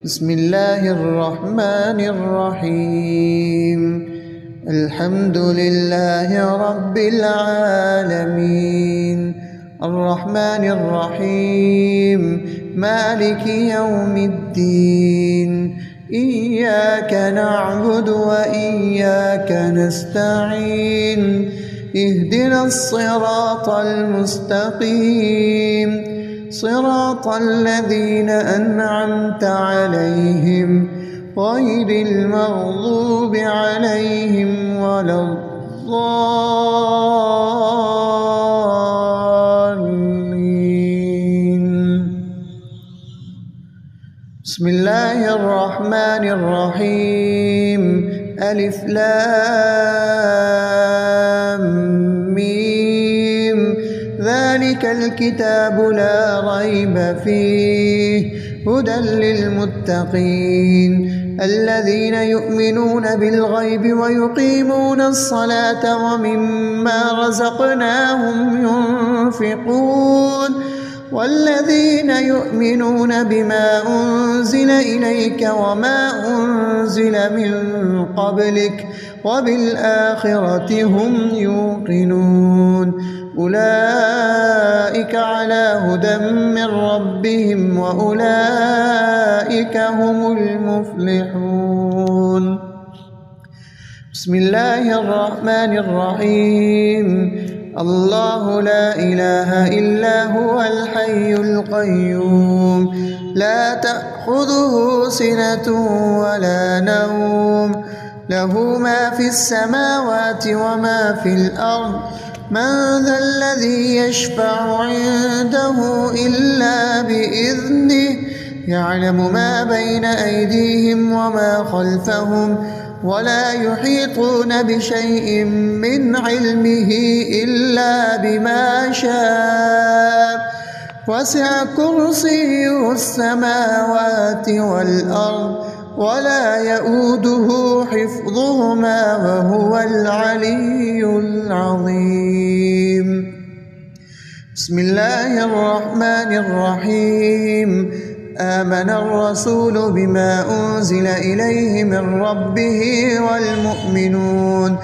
بسم الله الرحمن الرحيم. الحمد لله رب العالمين، الرحمن الرحيم، مالك يوم الدين. إياك نعبد وإياك نستعين، اهدنا الصراط المستقيم، صراط الذين أنعمت عليهم غير المغضوب عليهم ولا الضالين. بسم الله الرحمن الرحيم. ألف لام ميم، ذلك الكتاب لا ريب فيه، هدى للمتقين الذين يؤمنون بالغيب ويقيمون الصلاة ومما رزقناهم ينفقون، والذين يؤمنون بما أنزل إليك وما أنزل من قبلك وبالآخرة هم يوقنون. أولئك على هدى من ربهم وأولئك هم المفلحون. بسم الله الرحمن الرحيم. الله لا إله إلا هو الحي القيوم، لا تأخذه سنة ولا نوم، له ما في السماوات وما في الأرض. من ذا الذي يشفع عنده إلا بإذنه، يعلم ما بين أيديهم وما خلفهم، ولا يحيطون بشيء من علمه إلا بما شاء، وسع كرسيه السماوات والأرض ولا يؤوده حفظهما وهو العلي العظيم. بسم الله الرحمن الرحيم. آمن الرسول بما أنزل إليه من ربه والمؤمنون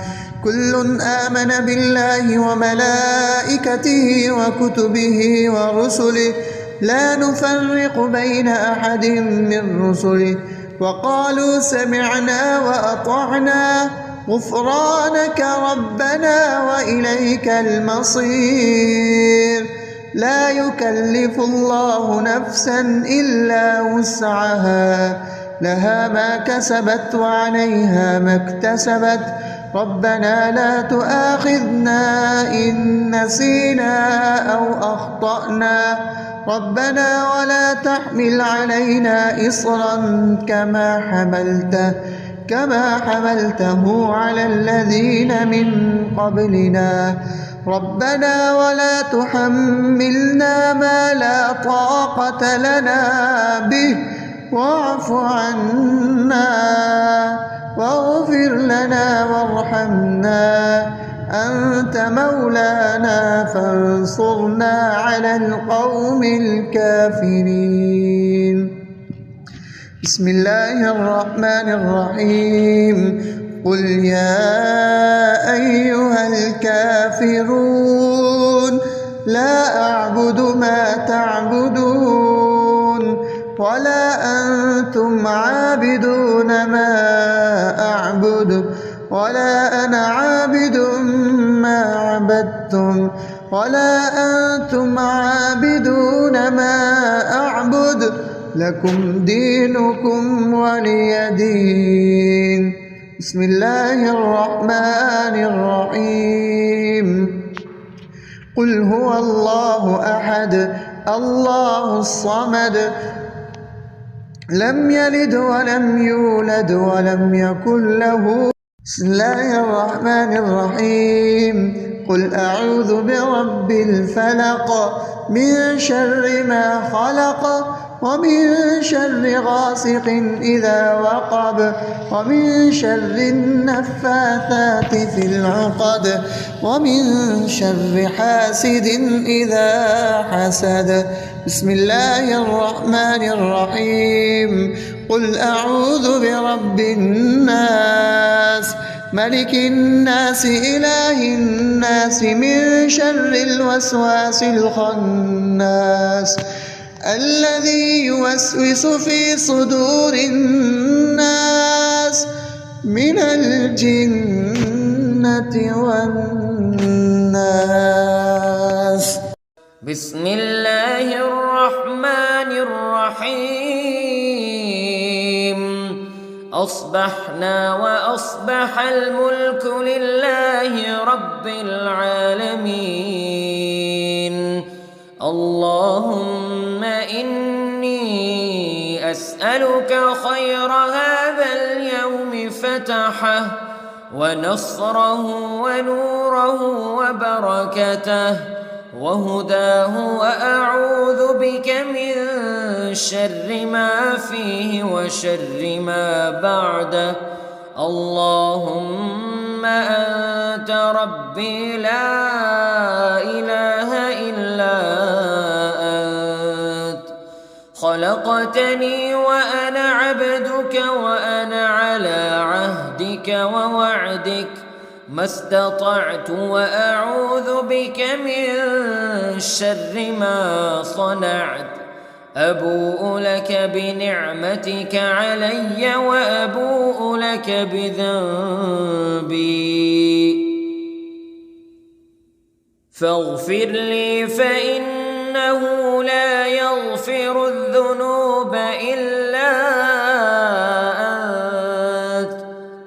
كل آمن بالله وملائكته وكتبه ورسله لا نفرق بين أحد من رسله، وقالوا سمعنا وأطعنا غفرانك ربنا وإليك المصير. لا يكلف الله نفسا إلا وسعها، لها ما كسبت وعليها ما اكتسبت. ربنا لا تؤاخذنا إن نسينا أو أخطأنا، ربنا ولا تحمل علينا إصرا كما حملته على الذين من قبلنا. ربنا ولا تحملنا ما لا طاقة لنا به، واعف عنا واغفر لنا وارحمنا، أنت مولانا فانصرنا على القوم الكافرين. بسم الله الرحمن الرحيم. قل يا أيها الكافرون لا أعبد ما تعبدون ولا أنتم عابدون ما أعبد ولا أنا عابد ما عبدتم ولا أنتم عابدون ما أعبد، لكم دينكم ولي دين. بسم الله الرحمن الرحيم. قل هو الله أحد الله الصمد، لم يلد ولم يولد ولم يكن له. بسم الله الرحمن الرحيم. قل أعوذ برب الفلق، من شر ما خلق، ومن شر غاسق إذا وقب، ومن شر النفاثات في العقد، ومن شر حاسد إذا حسد. بسم الله الرحمن الرحيم. قل أعوذ برب الناس ملك الناس إله الناس من شر الوسواس الخناس الذي يوسوس في صدور الناس من الجنة والناس. بسم الله الرحمن الرحيم. أصبحنا وأصبح الملك لله رب العالمين. اللهم إني أسألك خير هذا اليوم فتحه ونصره ونوره وبركته وهداه، وأعوذ بك من شر ما فيه وشر ما بعده. اللهم أنت ربي لا إله إلا أنت، خلقتني وأنا عبدك وأنا على عهدك ووعدك ما استطعت، وأعوذ بك من شر ما صنعت. أبوء لك بنعمتك علي وأبوء لك بذنبي فاغفر لي فإنه لا يغفر الذنوب إلا أنت.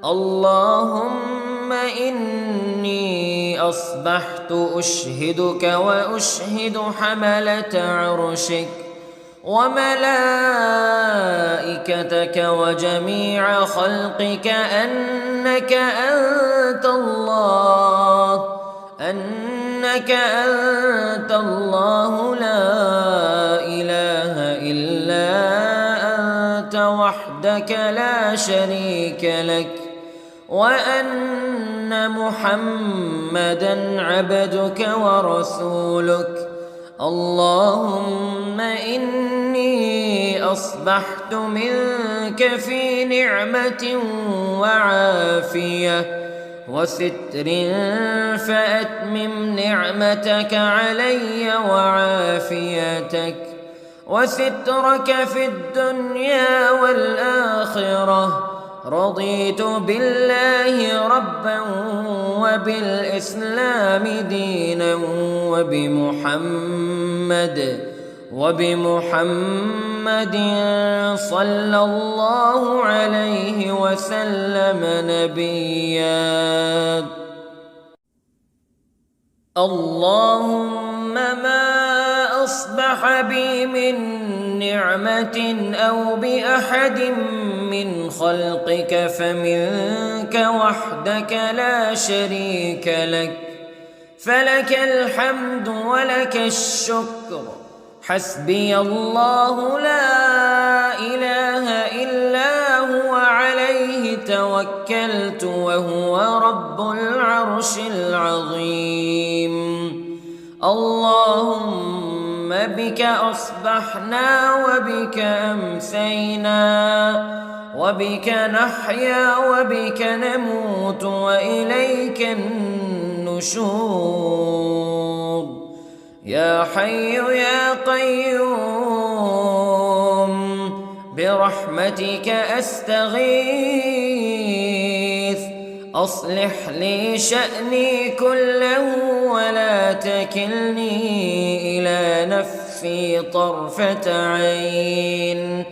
اللهم إني أصبحت أشهدك وأشهد حملة عرشك وملائكتك وجميع خلقك أنك أنت الله لا إله إلا أنت وحدك لا شريك لك، وأن محمدًا عبدك ورسولك. اللهم إني أصبحت منك في نعمة وعافية وستر، فأتمم نعمتك علي وعافيتك وسترك في الدنيا والآخرة. رضيت بالله ربا وبالإسلام دينا وبمحمد صلى الله عليه وسلم نبيا. اللهم ما أصبح بي من نعمة أو بأحد من خلقك فمنك وحدك لا شريك لك، فلك الحمد ولك الشكر. حسبي الله لا إله إلا هو عليه توكلت وهو رب العرش العظيم. اللهم بك أصبحنا وبك أمسينا وبك نحيا وبك نموت وإليك النشور. يا حي يا قيوم برحمتك أستغيث، أصلح لي شأني كله ولا تكلني إلى نفسي طرفة عين.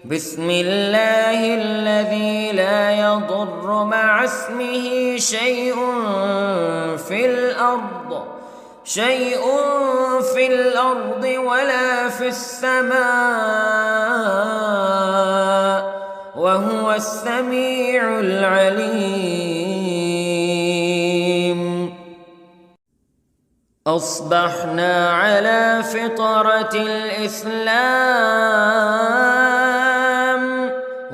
بسم الله الذي لا يضر مع اسمه شيء في الأرض ولا في السماء وهو السميع العليم. أصبحنا على فطرة الإسلام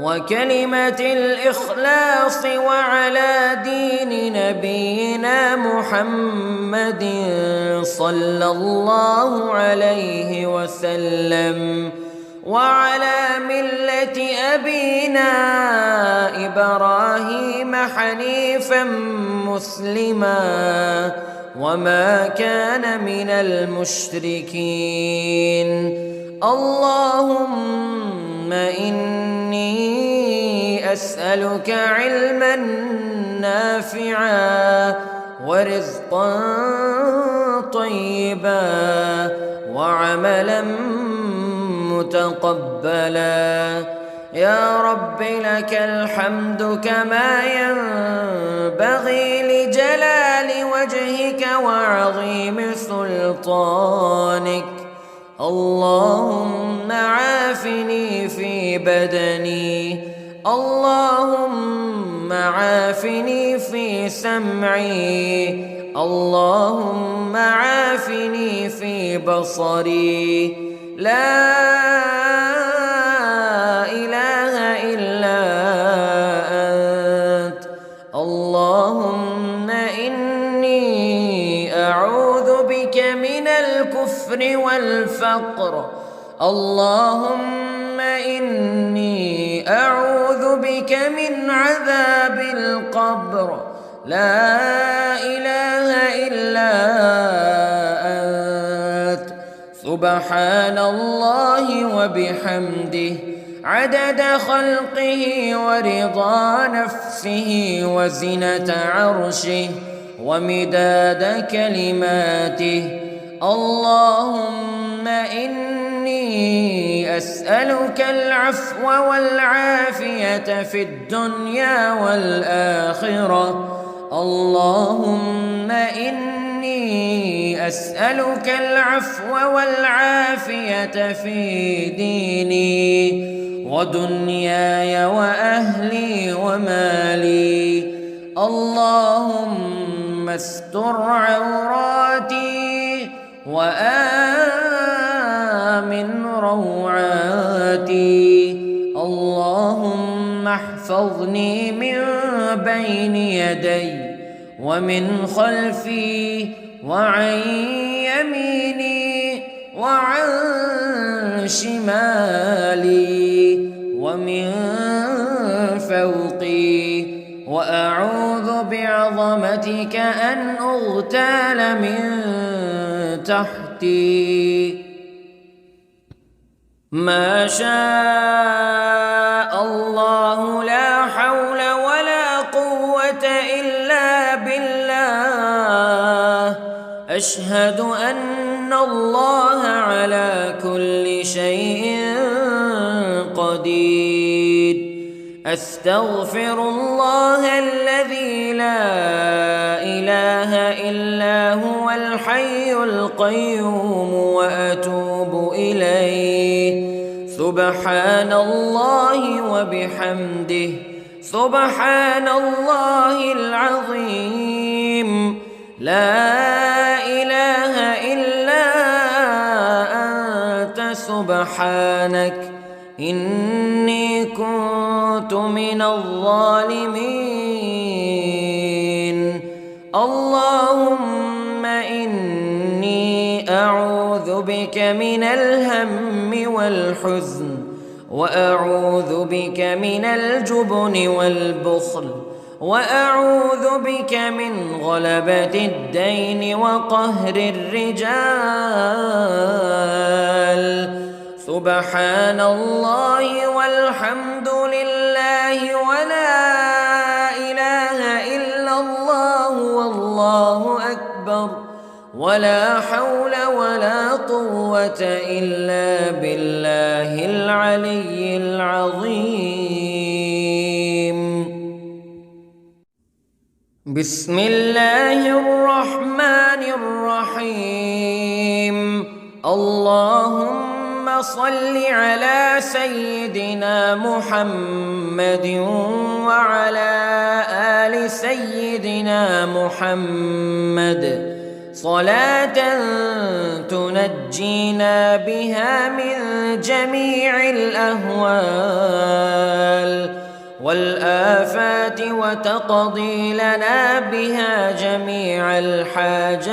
وكلمة الإخلاص وعلى دين نبينا محمد صلى الله عليه وسلم، وعلى ملة أبينا إبراهيم حنيفا مسلما وما كان من المشركين. اللهم إني أسألك علما نافعا ورزقا طيبا وعملا متقبلا. يا رب لك الحمد كما ينبغي لجلال وجهك وعظيم سلطانك. اللهم عافني في بدني، اللهم عافني في سمعي، اللهم عافني في بصري. لا إله إلا أنت. اللهم إني أعوذ بك من الكفر والفقر. اللهم إني أعوذ بك من عذاب القبر. لا إله إلا أنت. سبحان الله وبحمده عدد خلقه ورضا نفسه وزنة عرشه ومداد كلماته. اللهم إني أسألك العفو والعافية في الدنيا والآخرة. اللهم إني أسألك العفو والعافية في ديني ودنياي وأهلي ومالي. اللهم استر عوراتي وآمن روعاتي. اللهم احفظني من بين يدي ومن خلفي وعن يميني وعن شمالي ومن فوقي، وأعوذ بعظمتك أن أغتال من تحتي. ما شاء الله لا حول ولا قوة إلا بالله. أشهد أن الله على كل شيء قدير. أستغفر الله الذي لا إله إلا هو الحي القيوم وأتوب إليه. سبحان الله وبحمده سبحان الله العظيم. لا إله إلا أنت سبحانك إني كنت من الظالمين. اللهم إني أعوذ بك من الهم والحزن وأعوذ بك من الجبن والبخل وأعوذ بك من غلبة الدين وقهر الرجال. سبحان الله والحمد لله ولا إله إلا الله والله أكبر ولا حول ولا قوة إلا بالله العلي العظيم. بسم الله الرحمن الرحيم. اللهم صل على سيدنا محمد وعلى آل سيدنا محمد صلاة تنجينا بها من جميع الأهوال والآفات وتقضي لنا بها جميع الحاجات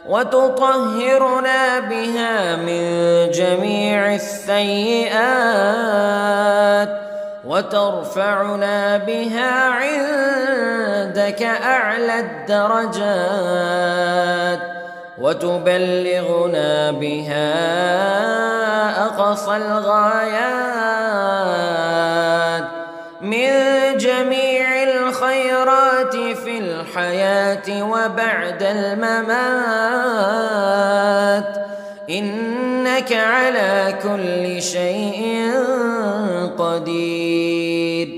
وتطهرنا بها من جميع السيئات وترفعنا بها عندك أعلى الدرجات وتبلغنا بها أقصى الغايات من جميع الخيرات في الحياة وبعد الممات إنك على كل شيء قدير.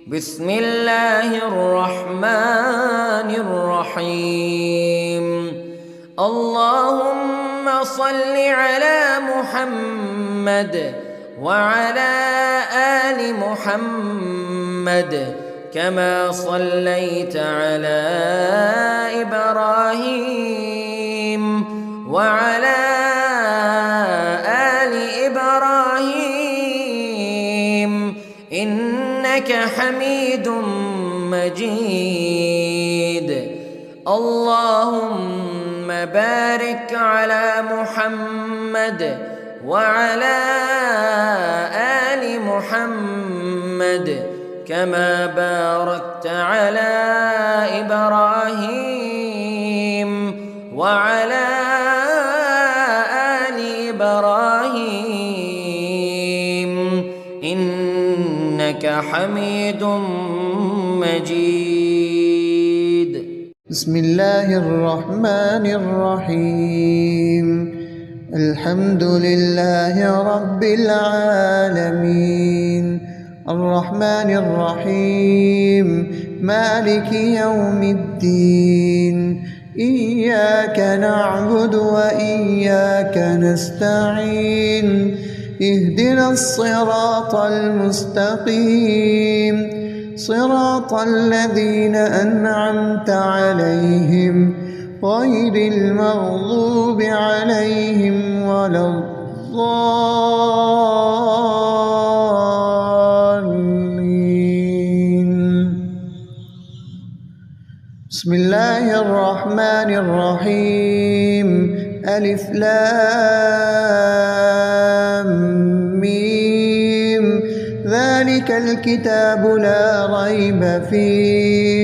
بسم الله الرحمن الرحيم. اللهم صل على محمد وعلى آل محمد كما صليت على إبراهيم وعلى آل إبراهيم إنك حميد مجيد. اللهم بارك على محمد وعلى آل محمد كما باركت على إبراهيم وعلى آل إبراهيم إنك حميد مجيد. بسم الله الرحمن الرحيم. الحمد لله رب العالمين الرحمن الرحيم مالك يوم الدين إياك نعبد وإياك نستعين اهدنا الصراط المستقيم صراط الذين أنعمت عليهم غير المغضوب عليهم ولا الضالين. بسم الله الرحمن الرحيم. ألف لام ميم. ذلك الكتاب لا ريب فيه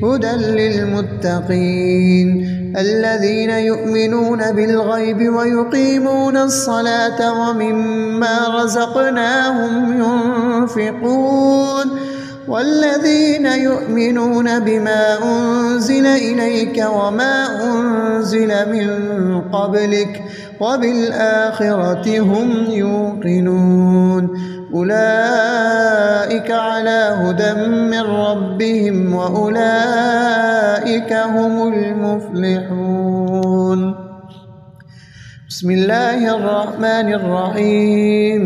هدى للمتقين الذين يؤمنون بالغيب ويقيمون الصلاة ومما رزقناهم ينفقون والذين يؤمنون بما أنزل إليك وما أنزل من قبلك وبالآخرة هم يوقنون أولئك على هدى من ربهم وأولئك هم المفلحون. بسم الله الرحمن الرحيم.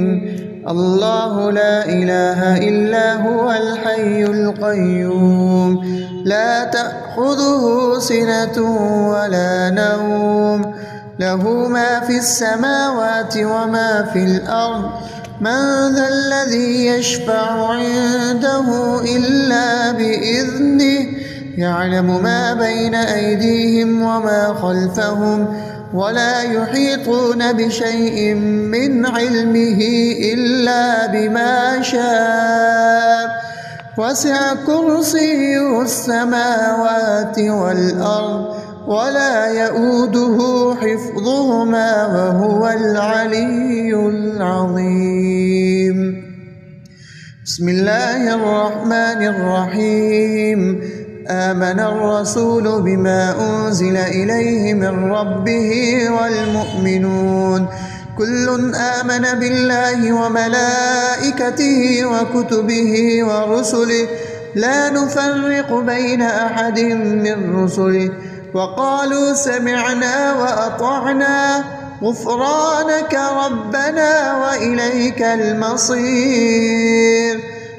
الله لا إله إلا هو الحي القيوم لا تأخذه سنة ولا نوم له ما في السماوات وما في الأرض من ذا الذي يشفع عنده إلا بإذنه يعلم ما بين أيديهم وما خلفهم ولا يحيطون بشيء من علمه إلا بما شاء وسع كرسيه السماوات والأرض ولا يؤوده حفظهما وهو العلي العظيم. بسم الله الرحمن الرحيم. آمن الرسول بما أنزل إليه من ربه والمؤمنون كل آمن بالله وملائكته وكتبه ورسله لا نفرق بين أحد من رسله وقالوا سمعنا وأطعنا غفرانك ربنا وإليك المصير.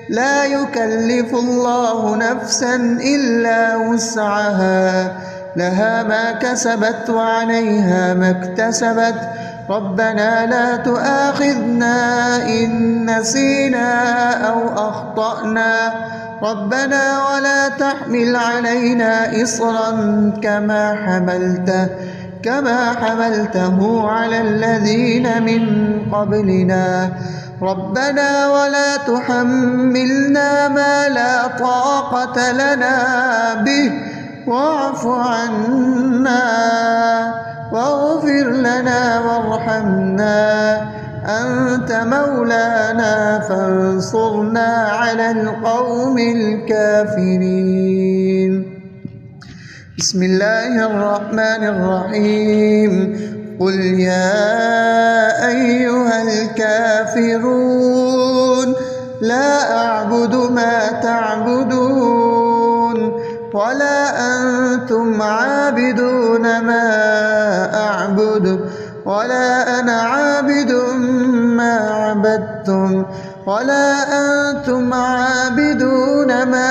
لا يكلف الله نفسا إلا وسعها لها ما كسبت وعليها ما اكتسبت ربنا لا تؤاخذنا إن نسينا أو أخطأنا ربنا ولا تحمل علينا إصرا كما حملته كما حملته على الذين من قبلنا ربنا ولا تحملنا ما لا طاقة لنا به واعف عنا واغفر لنا وارحمنا أنت مولانا فانصرنا على القوم الكافرين. بسم الله الرحمن الرحيم. قل يا أيها الكافرون لا أعبد ما تعبدون ولا أنتم عابدون ما أعبد ولا أنا عابد ما عبدتم ولا أنتم عابدون ما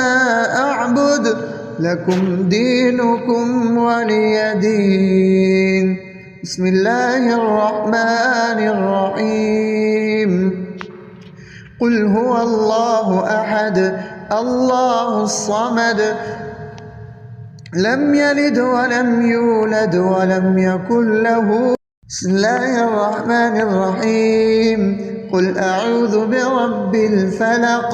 أعبد لكم دينكم ولي دين. بسم الله الرحمن الرحيم. قل هو الله أحد الله الصمد لم يلد ولم يولد ولم يكن له. بسم الله الرحمن الرحيم. قل أعوذ برب الفلق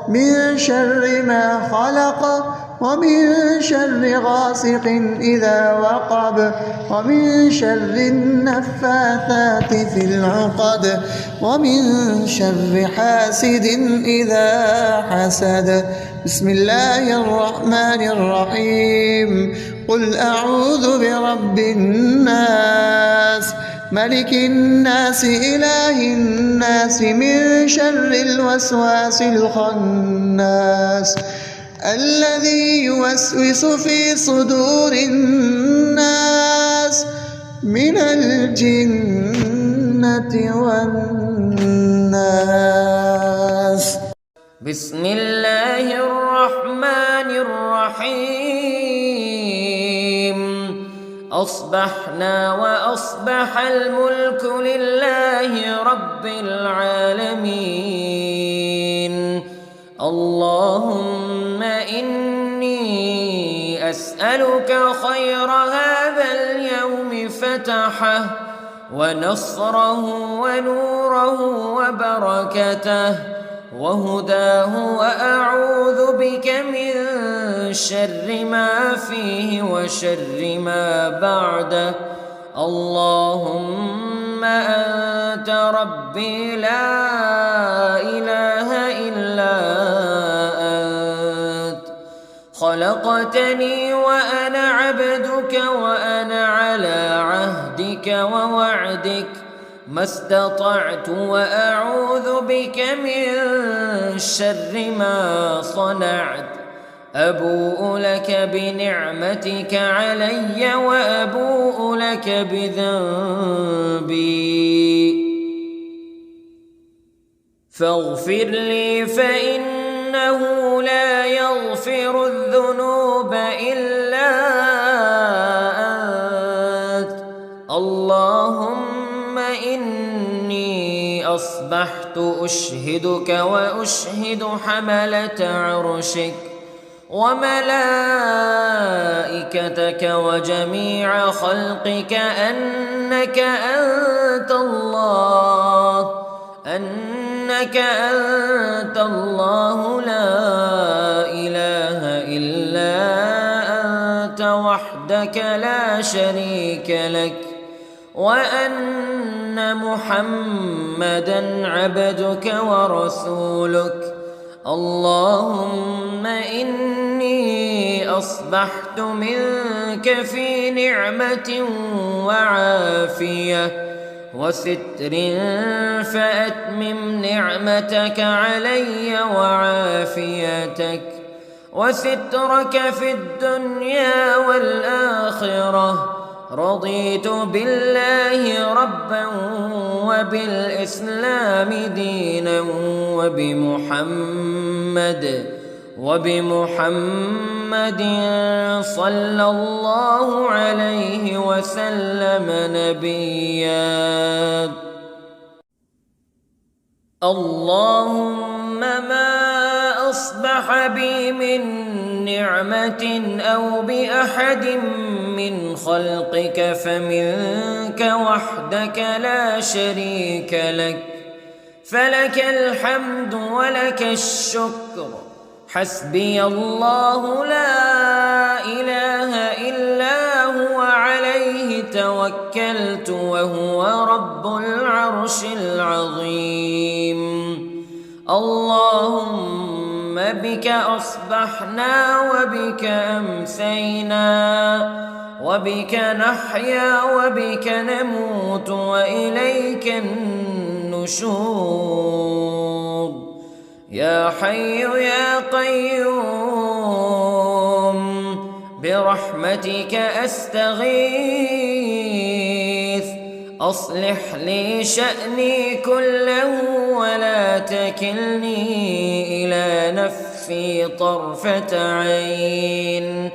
من شر ما خلق ومن شر غاسق إذا وقب ومن شر النفاثات في العقد ومن شر حاسد إذا حسد. بسم الله الرحمن الرحيم. قل أعوذ برب الناس ملك الناس إله الناس من شر الوسواس الخناس الذي يوسوس في صدور الناس من الجنة والناس. بسم الله الرحمن الرحيم. أصبحنا وأصبح الملك لله رب العالمين. اللهم إني أسألك خير هذا اليوم فتحه ونصره ونوره وبركته وهداه وأعوذ بك من شر ما فيه وشر ما بعده. اللهم أنت ربي لا إله إلا أنت خلقتني وأنا عبدك وأنا على عهدك ووعدك ما استطعت وأعوذ بك من شر ما صنعت. أبوء لك بنعمتك علي وأبوء لك بذنبي فاغفر لي فإنه لا يغفر الذنوب إلا أنت. اللهم إني أصبحت أشهدك وأشهد حملة عرشك وملائكتك وجميع خلقك أنك أنت الله لا إله إلا أنت وحدك لا شريك لك وأن محمدًا عبدك ورسولك. اللهم إني أصبحت منك في نعمة وعافية وستر فأتمم نعمتك علي وعافيتك وسترك في الدنيا والآخرة. رضيت بالله ربا وبالإسلام دينا وبمحمد صلى الله عليه وسلم نبيا. اللهم ما أصبح أصبح بي من نعمة أو بأحد من خلقك فمنك وحدك لا شريك لك، فلك الحمد ولك الشكر. حسبي الله لا إله إلا هو عليه توكلت وهو رب العرش العظيم. اللهم بك أصبحنا وبك أمسينا وبك نحيا وبك نموت وإليك النشور. يا حي يا قيوم برحمتك أستغيث، أصلح لي شأني كله ولا تكلني إلى نفسي طرفة عين.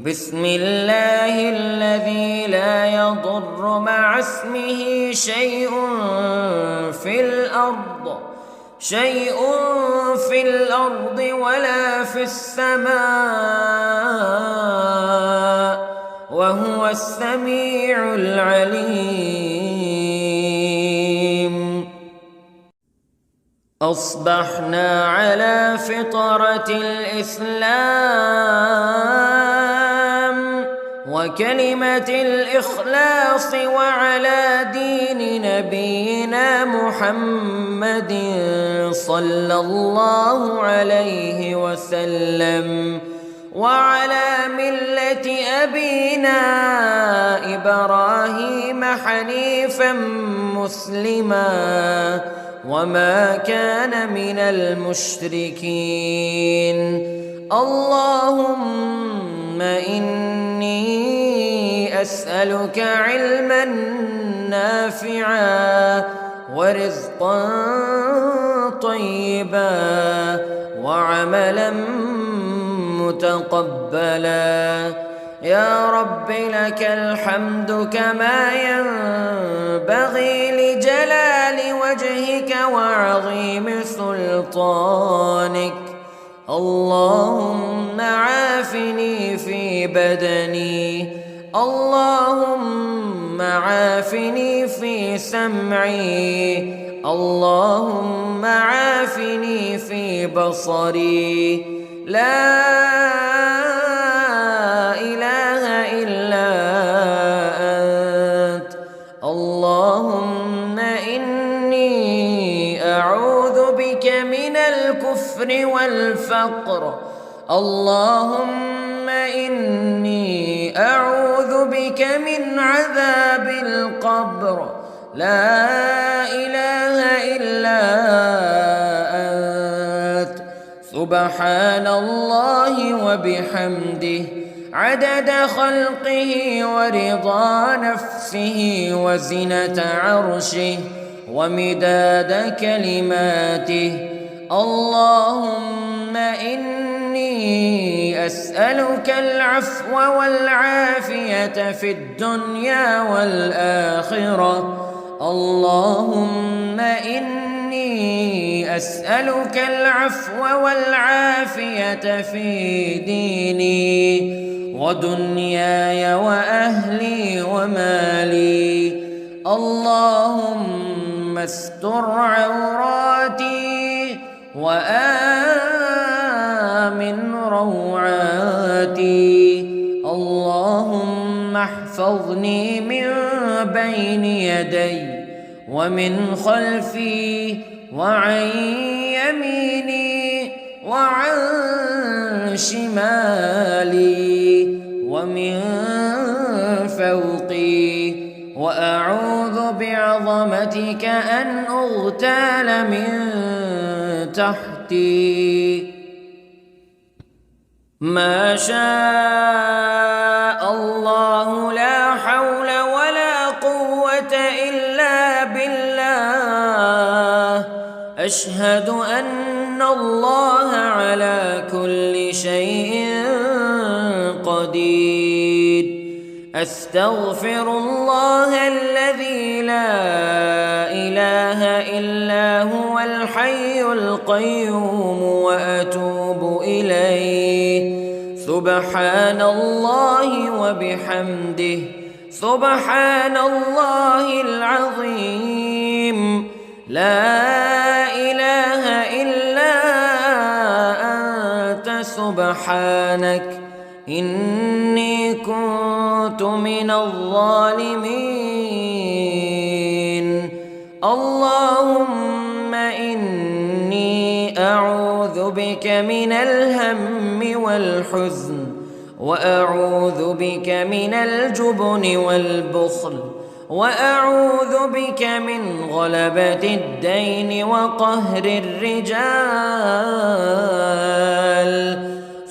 بسم الله الذي لا يضر مع اسمه شيء في الأرض ولا في السماء وهو السميع العليم. أصبحنا على فطرة الإسلام وكلمة الإخلاص وعلى دين نبينا محمد صلى الله عليه وسلم وعلى ملة أبينا إبراهيم حنيفا مسلما وما كان من المشركين. اللهم إني أسألك علما نافعا ورزقا طيبا وعملا متقبلا. يا رب لك الحمد كما ينبغي لجلال وجهك وعظيم سلطانك. اللهم عافني في بدني، اللهم عافني في سمعي، اللهم عافني في بصري. لا إله إلا أنت. اللهم إني أعوذ بك من الكفر والفقر. اللهم إني أعوذ بك من عذاب القبر. لا إله إلا أنت. سبحان الله وبحمده عدد خلقه ورضا نفسه وزنة عرشه ومداد كلماته. اللهم إني أسألك العفو والعافية في الدنيا والآخرة. اللهم إني أسألك العفو والعافية في ديني ودنياي وأهلي ومالي. اللهم استر عوراتي وآمن روعاتي. اللهم احفظني من بين يدي ومن خلفي وعن يميني وعن شمالي ومن فوقي. وأعوذ بعظمتك أن أغتال من تحتي. ما شاء الله لا حول ولا قوة إلا بالله. أشهد أن الله على كل شيء قدير. أستغفر الله الذي لا إله إلا هو الحي القيوم وأتوب إليه. سبحان الله وبحمده سبحان الله العظيم. لا إله إلا أنت سبحانك إني كنت من الظالمين. اللهم إني أعوذ بك من الهم والحزن وأعوذ بك من الجبن والبخل وأعوذ بك من غلبة الدين وقهر الرجال.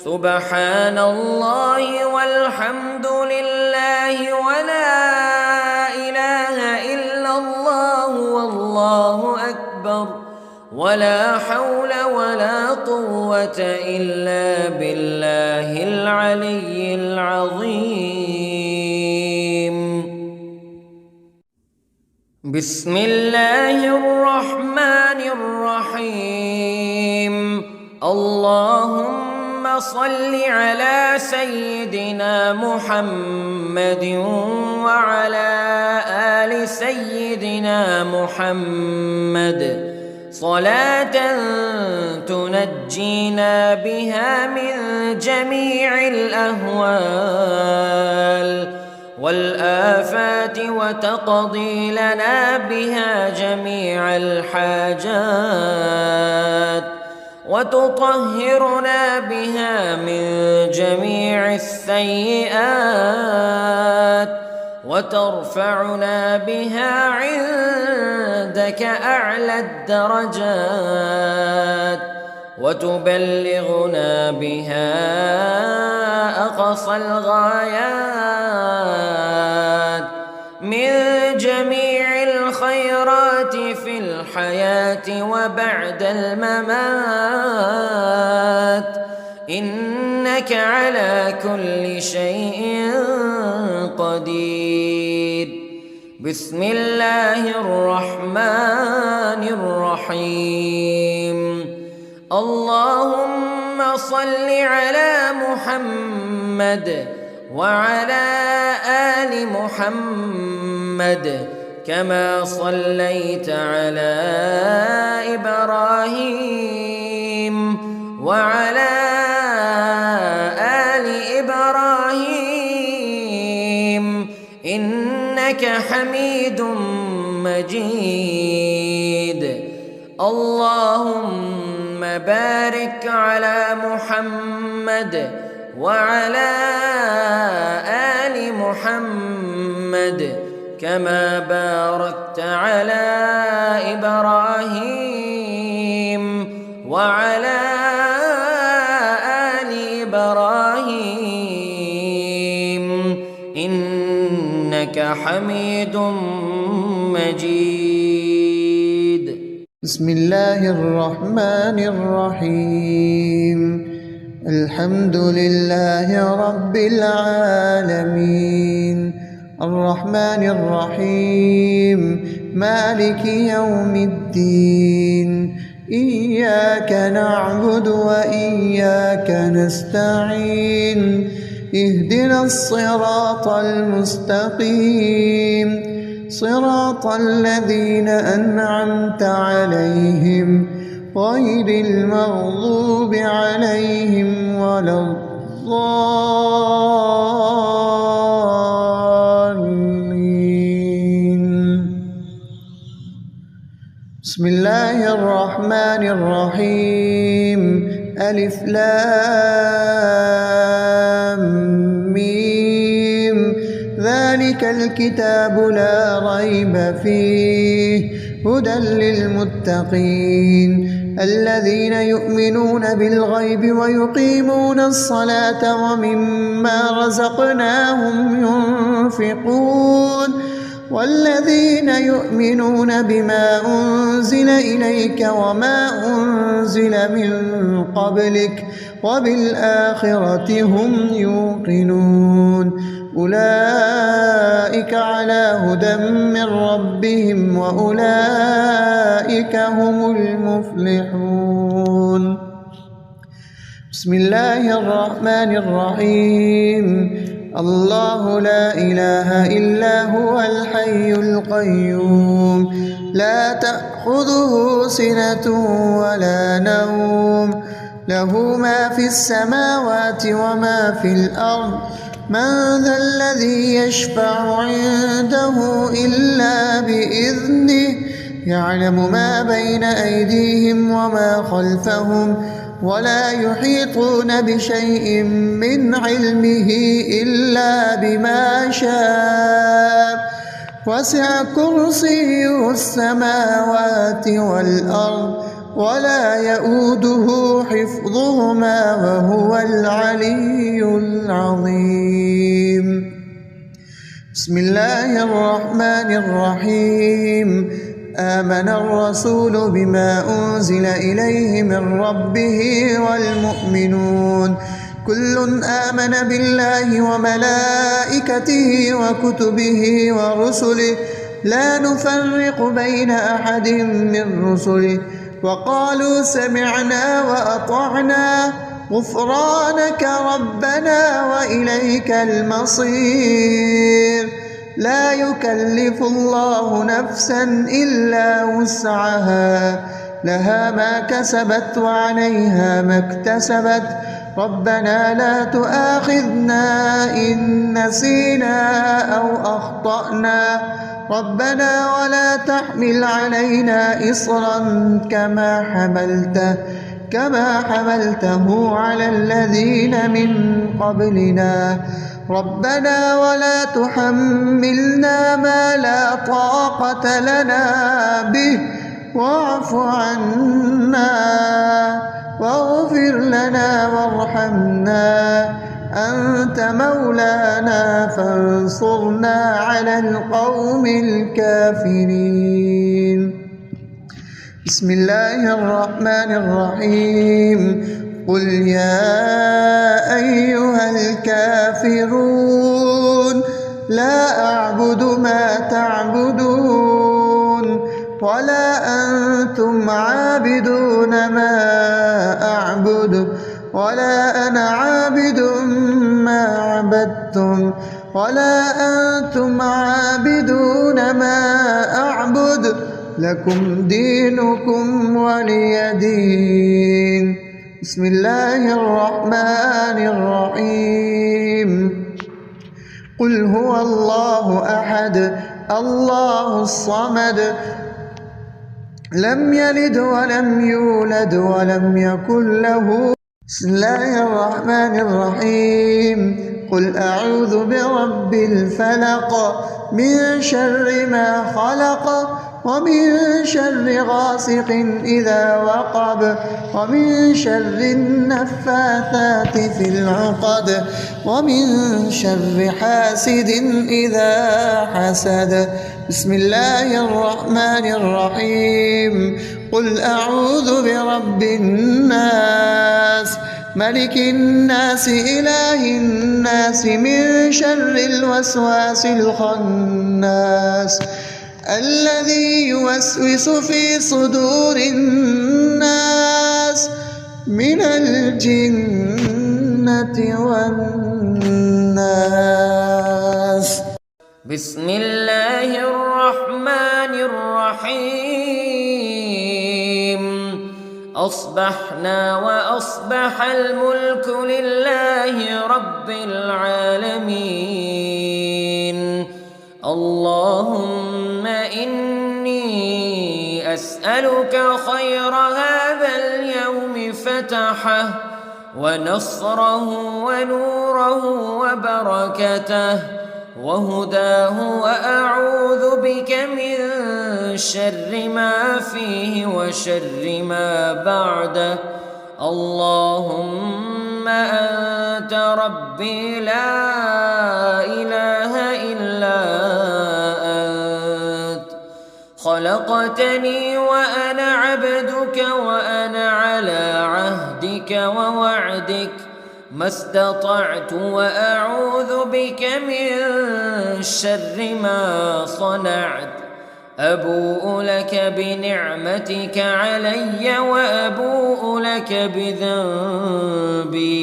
سبحان الله والحمد لله ولا إله إلا الله والله أكبر ولا حول ولا قوة إلا بالله العلي العظيم. بسم الله الرحمن الرحيم. اللهم صل على سيدنا محمد وعلى آل سيدنا محمد صلاة تنجينا بها من جميع الأهوال والآفات وتقضي لنا بها جميع الحاجات وتطهرنا بها من جميع السيئات وترفعنا بها عندك أعلى الدرجات وتبلغنا بها أقصى الغايات من جميع الخيرات في الحياة وبعد الممات إنك على كل شيء قدير. بسم الله الرحمن الرحيم. اللهم صل على محمد وعلى آل محمد كما صليت على إبراهيم وعلى آل إبراهيم إنك حميد مجيد. اللهم بارك على محمد وعلى آل محمد كما باركت على إبراهيم وعلى آل إبراهيم إنك حميد مجيد. بسم الله الرحمن الرحيم. الحمد لله رب العالمين الرحمن الرحيم مالك يوم الدين. إياك نعبد وإياك نستعين. اهدنا الصراط المستقيم صراط الذين أنعمت عليهم غير المغضوب عليهم ولا الضالين. بسم الله الرحمن الرحيم. ألف لام ميم. ذلك الكتاب لا ريب فيه هدى للمتقين الذين يؤمنون بالغيب ويقيمون الصلاة ومما رزقناهم ينفقون والذين يؤمنون بما أنزل إليك وما أنزل من قبلك وبالآخرة هم يوقنون أولئك على هدى من ربهم وأولئك هم المفلحون. بسم الله الرحمن الرحيم. الله لا إله إلا هو الحي القيوم لا تأخذه سنة ولا نوم له ما في السماوات وما في الأرض من ذا الذي يشفع عنده إلا بإذنه يعلم ما بين أيديهم وما خلفهم ولا يحيطون بشيء من علمه إلا بما شاء وسع كرسيه السماوات والأرض ولا يؤوده حفظهما وهو العلي العظيم. بسم الله الرحمن الرحيم. آمن الرسول بما أنزل إليه من ربه والمؤمنون كل آمن بالله وملائكته وكتبه ورسله لا نفرق بين أحد من رسله وقالوا سمعنا وأطعنا غفرانك ربنا وإليك المصير. لا يكلف الله نفسا إلا وسعها لها ما كسبت وعليها ما اكتسبت ربنا لا تؤاخذنا إن نسينا أو أخطأنا ربنا ولا تحمل علينا إصرا كما حملته على الذين من قبلنا ربنا ولا تحملنا ما لا طاقة لنا به واعف عنا واغفر لنا وارحمنا أنت مولانا فانصرنا على القوم الكافرين. بسم الله الرحمن الرحيم. قل يا أيها الكافرون لا أعبد ما تعبدون ولا أنتم عابدون ما أعبد ولا أنا عابد ما عبدتم ولا أنتم عابدون ما أعبد لكم دينكم ولي دين. بسم الله الرحمن الرحيم. قل هو الله أحد الله الصمد لم يلد ولم يولد ولم يكن له. بسم الله الرحمن الرحيم. قل أعوذ برب الفلق من شر ما خلق ومن شر غاسق إذا وقب ومن شر النفاثات في العقد ومن شر حاسد إذا حسد. بسم الله الرحمن الرحيم. قل أعوذ برب الناس ملك الناس إله الناس من شر الوسواس الخناس الذي يوسوس في صدور الناس من الجنة والناس. بسم الله الرحمن الرحيم. أصبحنا وأصبح الملك لله رب العالمين. اللهم إني أسألك خير هذا اليوم فتحه ونصره ونوره وبركته وهداه وأعوذ بك من شر ما فيه وشر ما بعده. اللهم أنت ربي لا إله إلا أنت خلقتني وأنا عبدك وأنا على عهدك ووعدك ما استطعت وأعوذ بك من شر ما صنعت أبوء لك بنعمتك علي وأبوء لك بذنبي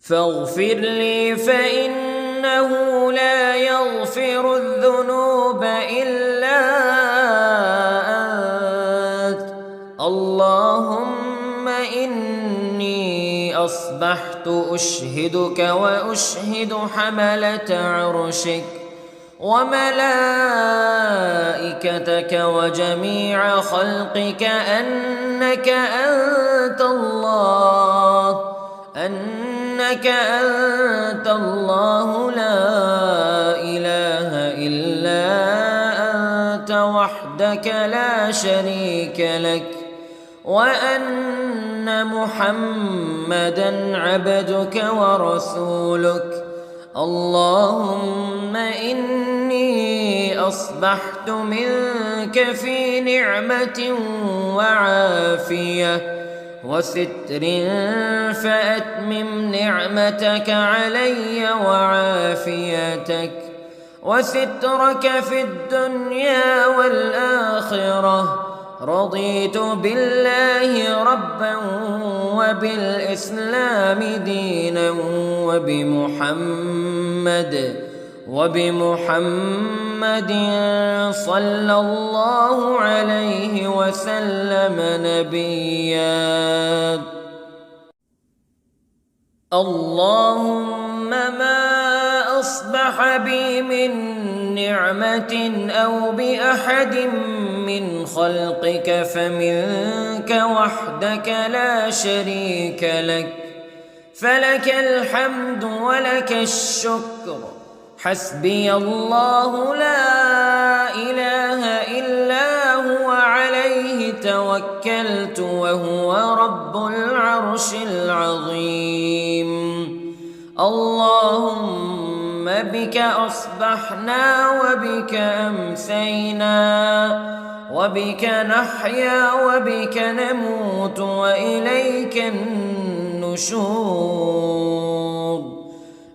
فاغفر لي فإنه لا يغفر الذنوب إلا أنت اللهم إني أصبحت أشهدك وأشهد حملة عرشك وملائكتك وجميع خلقك أنك أنت الله لا إله إلا أنت وحدك لا شريك لك وأن محمدًا عبدك ورسولك اللهم إني أصبحت منك في نعمة وعافية وستر فأتمم نعمتك علي وعافيتك وسترك في الدنيا والآخرة رضيت بالله ربا وبالإسلام دينا وبمحمد صلى الله عليه وسلم نبيا اللهم ما أصبح بي من نعمة أو بأحد من خلقك فمنك وحدك لا شريك لك فلك الحمد ولك الشكر حسبي الله لا إله إلا هو عليه توكلت وهو رب العرش العظيم اللهم بك أصبحنا وبك أمسينا وبك نحيا وبك نموت وإليك النشور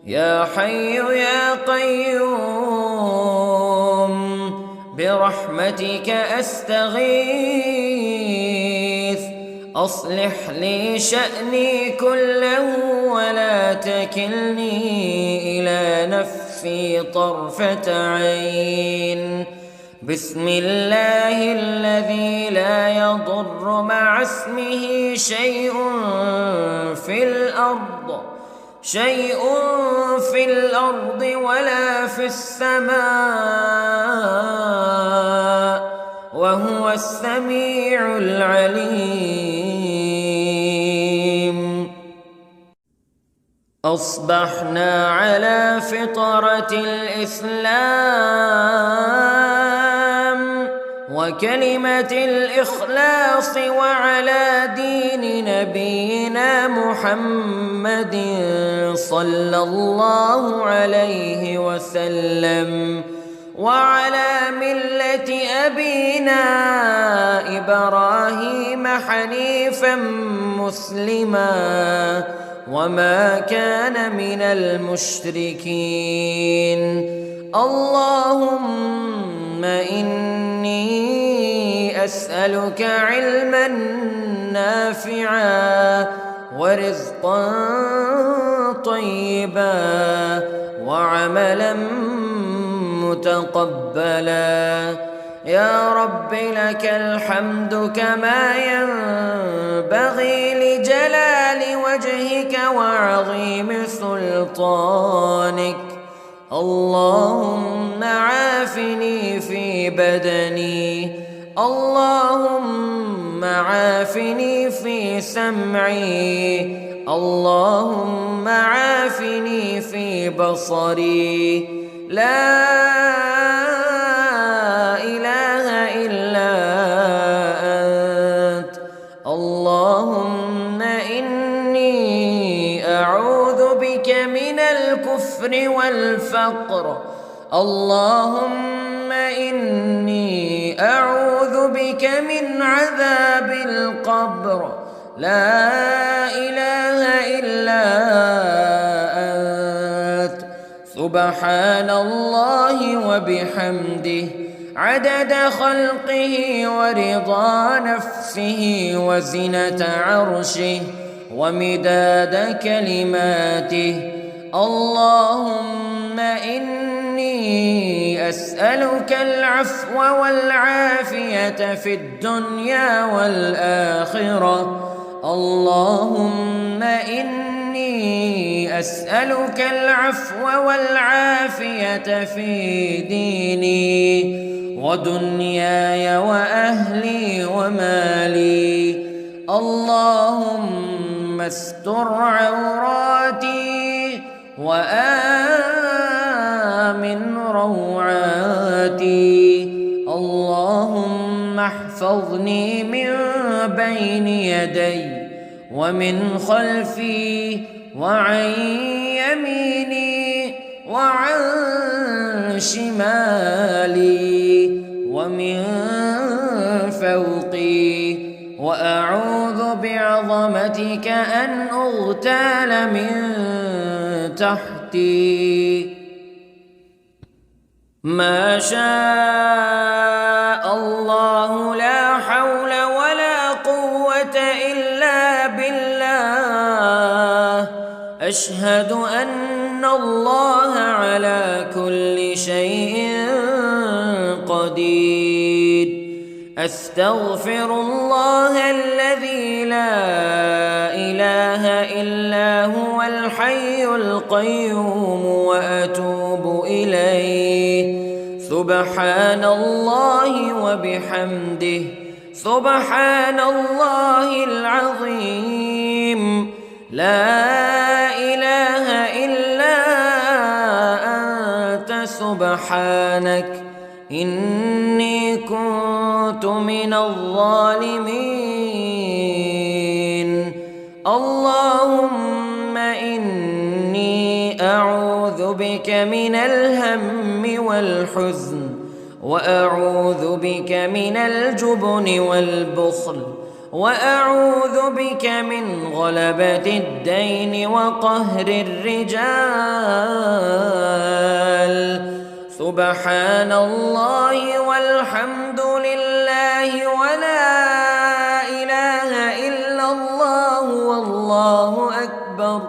يا حي يا قيوم برحمتك أستغيث أصلح لي شأني كله ولا تكلني إلى نفسي طرفة عين بسم الله الذي لا يضر مع اسمه شيء في الأرض ولا في السماء وهو السميع العليم أصبحنا على فطرة الإسلام وكلمة الإخلاص وعلى دين نبينا محمد صلى الله عليه وسلم وعلى ملة أبينا إبراهيم حنيفا مسلما وما كان من المشركين اللهم إني أسألك علما نافعا ورزقا طيبا وعملا متقبلا يا رب لك الحمد كما ينبغي لجلال وجهك وعظيم سلطانك اللهم عافني في بدني اللهم عافني في سمعي اللهم عافني في بصري لا إله إلا أنت اللهم إني أعوذ بك من الكفر والفقر اللهم إني أعوذ بك من عذاب القبر لا إله إلا أنت سبحان الله وبحمده عدد خلقه ورضا نفسه وزنة عرشه ومداد كلماته. اللهم إني أسألك العفو والعافية في الدنيا والآخرة. اللهم إني أسألك العفو والعافية في ديني ودنياي وأهلي ومالي. اللهم استر عوراتي وآمن روعاتي. اللهم احفظني من بين يدي ومن خلفي وعن يميني وعن شمالي ومن فوقي، وأعوذ بعظمتك أن أغتال من تحتي. ما شاء الله لا حول ولا قوة إلا بالله. أشهد أن الله على كل شيء قدير. أستغفر الله الذي لا إله إلا هو الحي القيوم وأتوب إليه. سبحان الله وبحمده سبحان الله العظيم. لا إله إلا أنت سبحانك إني كنت من الظالمين. اللهم إني أعوذ بك من الهم والحزن وأعوذ بك من الجبن والبخل وأعوذ بك من غلبة الدين وقهر الرجال. سبحان الله والحمد لله ولا إله إلا الله والله أكبر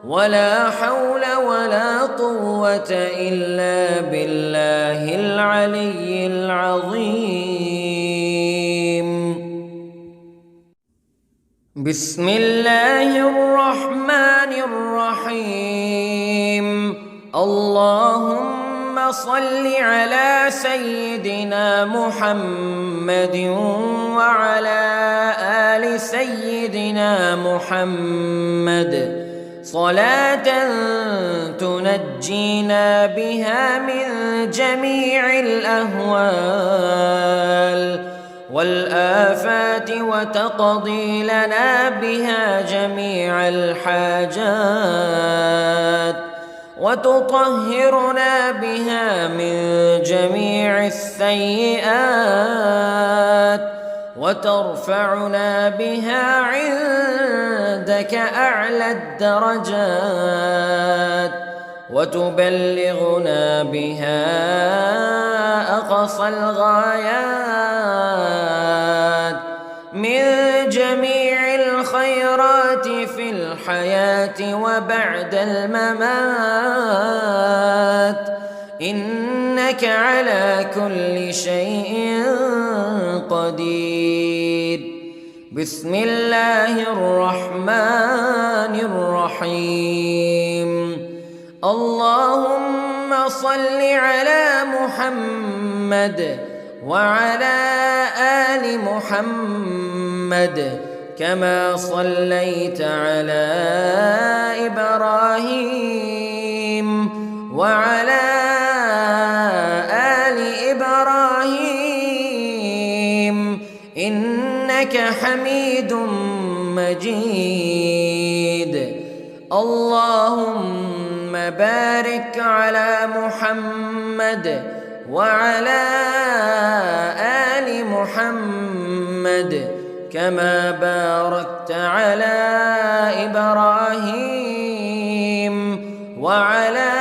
ولا حول ولا قوة إلا بالله العلي العظيم. بسم الله الرحمن الرحيم. اللهم صل على سيدنا محمد وعلى آل سيدنا محمد صلاة تنجينا بها من جميع الأهوال والآفات وتقضي لنا بها جميع الحاجات وتطهرنا بها من جميع السيئات وترفعنا بها عندك أعلى الدرجات وتبلغنا بها أقصى الغايات من جميع الخيرات في الحياة وبعد الممات، إنك على كل شيء قدير. بسم الله الرحمن الرحيم. اللهم صل على محمد وعلى آل محمد كما صليت على إبراهيم وعلى آل إبراهيم إنك حميد مجيد. اللهم بارك على محمد وعلى آل محمد كما باركت على إبراهيم وعلى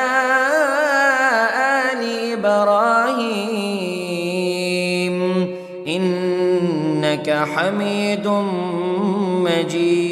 آل إبراهيم إنك حميد مجيد.